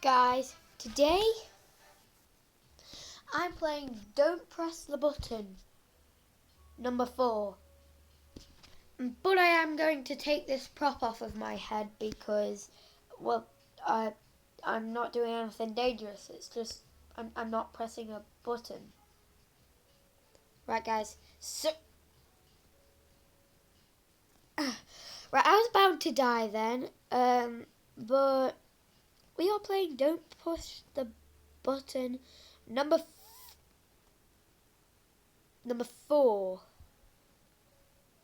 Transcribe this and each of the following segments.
guys, today I'm playing Don't Press the Button number 4, but I am going to take this prop off of my head because, well, I'm not doing anything dangerous. It's just I'm not pressing a button. Right, guys, so right, I was bound to die then, but we are playing Don't Push the Button number 4.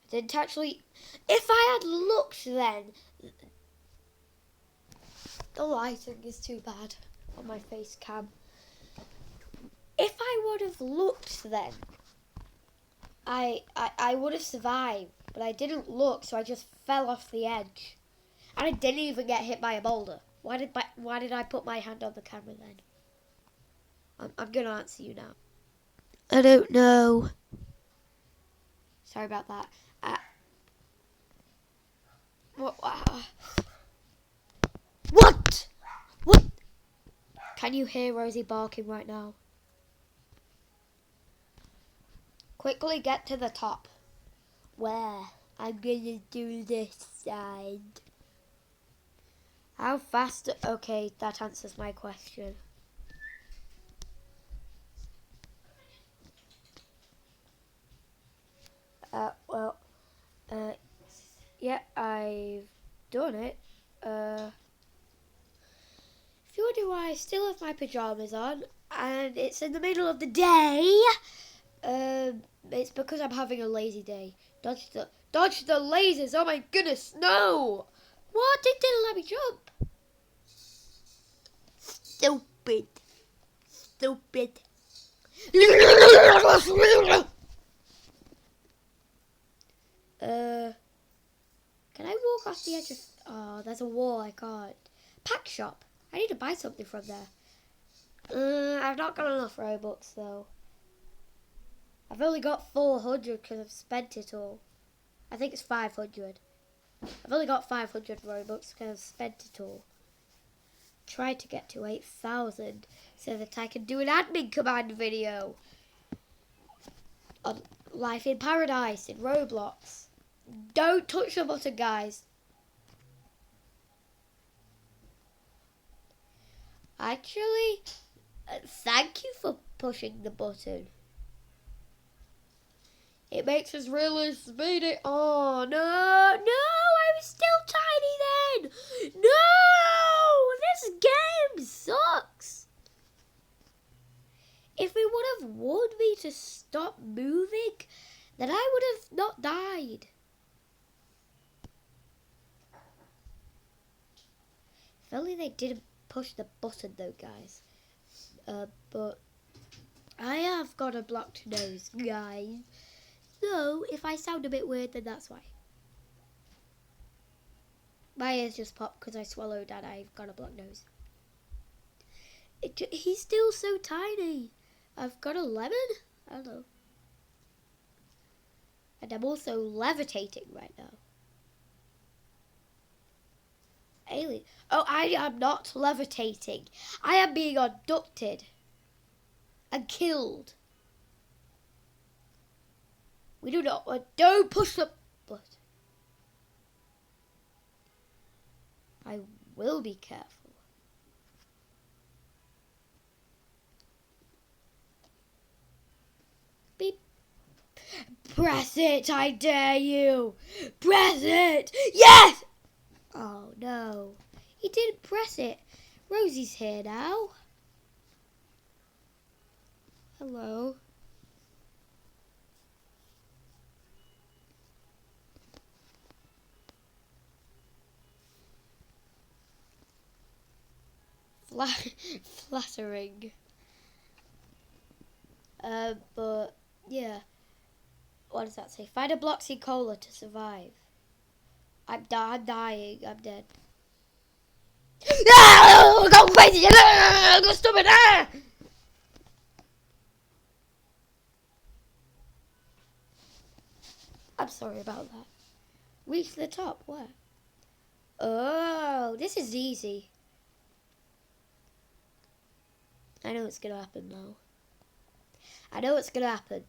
I didn't actually. If I had looked then, the lighting is too bad on my face cam. If I would have looked then, I would have survived, but I didn't look, so I just fell off the edge, and I didn't even get hit by a boulder. Why did I put my hand on the camera then? I'm gonna answer you now. I don't know. Sorry about that. What? What? Can you hear Rosie barking right now? Quickly get to the top. Where? I'm gonna do this side. How fast? Okay, that answers my question. Yeah, I've done it. If you wonder why I still have my pajamas on and it's in the middle of the day, it's because I'm having a lazy day. Dodge the lasers! Oh my goodness, no! What? It didn't let me jump. Stupid. Can I walk off the edge of... Oh, there's a wall, I can't. Pack shop. I need to buy something from there. I've not got enough Robux, though. I've only got 400 because I've spent it all. I think it's 500. I've only got 500 Robux because I've spent it all. Try to get to 8,000 so that I can do an admin command video on Life in Paradise in Roblox. Don't touch the button, guys. Actually, thank you for pushing the button. It makes us really speed it. Oh, no, I was still tiny then. No, this game sucks. If it would have warned me to stop moving, then I would have not died. If only they didn't push the button though, guys. But I have got a blocked nose, guys. So if I sound a bit weird, then that's why. My ears just popped because I swallowed and I've got a blocked nose. He's still so tiny. I've got a lemon. I don't know. And I'm also levitating right now. Alien. Oh, I am not levitating. I am being abducted and killed. We do not want. Don't push the button. I will be careful. Beep. Press it, I dare you. Press it. Yes! Oh, no. He didn't press it. Rosie's here now. Hello. Flattering. But, yeah. What does that say? Find a Bloxy Cola to survive. I'm dying. I'm dead. Go crazy! Go stupid! I'm sorry about that. Reach the top. Where? Oh, this is easy. I know what's gonna happen now. I know what's gonna happen.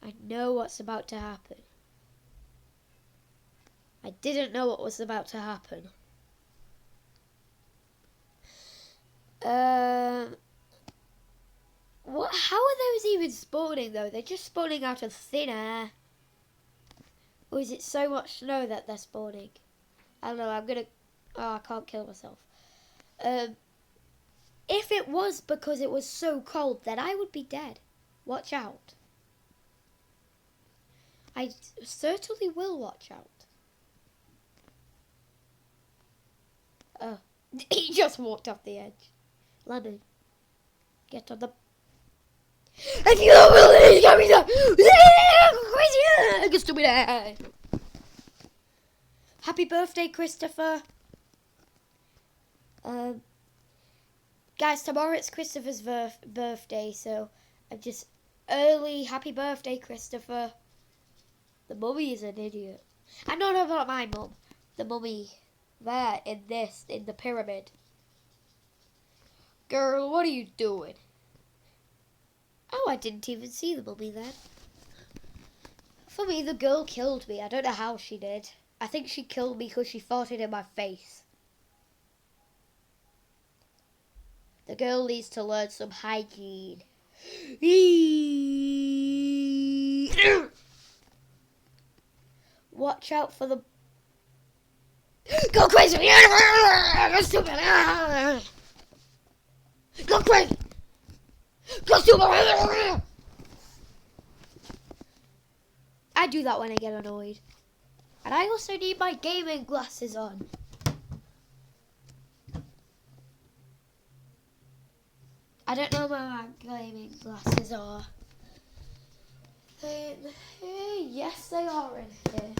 I know what's about to happen. I didn't know what was about to happen. What? How are those even spawning though? They're just spawning out of thin air. Or is it so much snow that they're spawning? I don't know. I'm gonna. Oh, I can't kill myself. If it was because it was so cold, then I would be dead. Watch out. I certainly will watch out. Oh, he just walked off the edge. Lemon, get on the. If you don't believe, get me down. Crazy, stupid ass. Happy birthday, Christopher. Guys, tomorrow it's Christopher's birthday, so I'm just early happy birthday, Christopher. The mummy is an idiot. I don't know about my mum. The mummy there in the pyramid. Girl, what are you doing? Oh, I didn't even see the mummy then. For me, the girl killed me. I don't know how she did. I think she killed me because she farted in my face. The girl needs to learn some hygiene. Watch out for the... Go crazy! Go stupid! Go crazy! Go stupid! I do that when I get annoyed. And I also need my gaming glasses on. I don't know where my gaming glasses are. Yes, they are in here.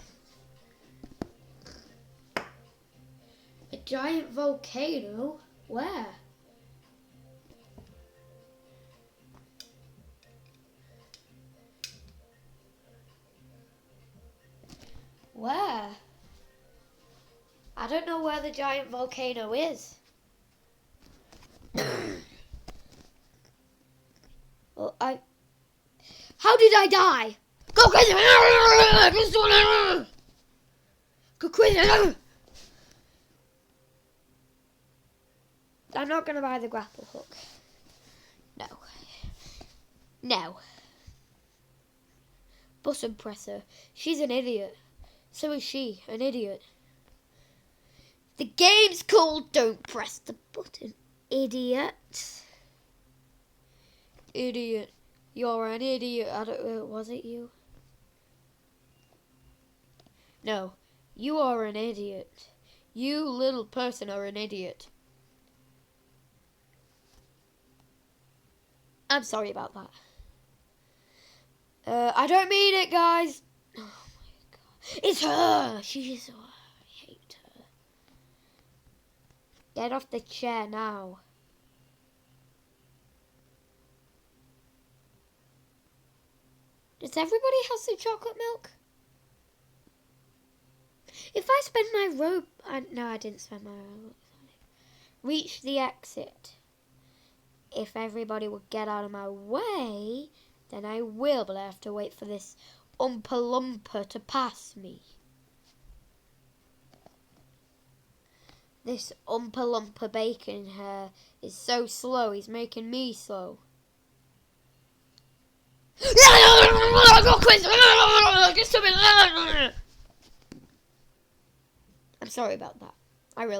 A giant volcano? Where? Where? I don't know where the giant volcano is. Well, How did I die? Go crazy! Go crazy! I'm not going to buy the grapple hook. No. No. Button presser. She's an idiot. So is she, an idiot. The game's called Don't Press the Button, idiot. Idiot. You're an idiot. I don't. Was it you? No. You are an idiot. You little person are an idiot. I'm sorry about that. I don't mean it, guys. Oh my god. It's her. She's. Oh, I hate her. Get off the chair now. Does everybody have some chocolate milk? If I spend my rope... No, I didn't spend my rope. Reach the exit. If everybody would get out of my way, then I will, but I have to wait for this Oompa Loompa to pass me. This Oompa Loompa bacon hair is so slow, he's making me slow. I'm sorry about that. I really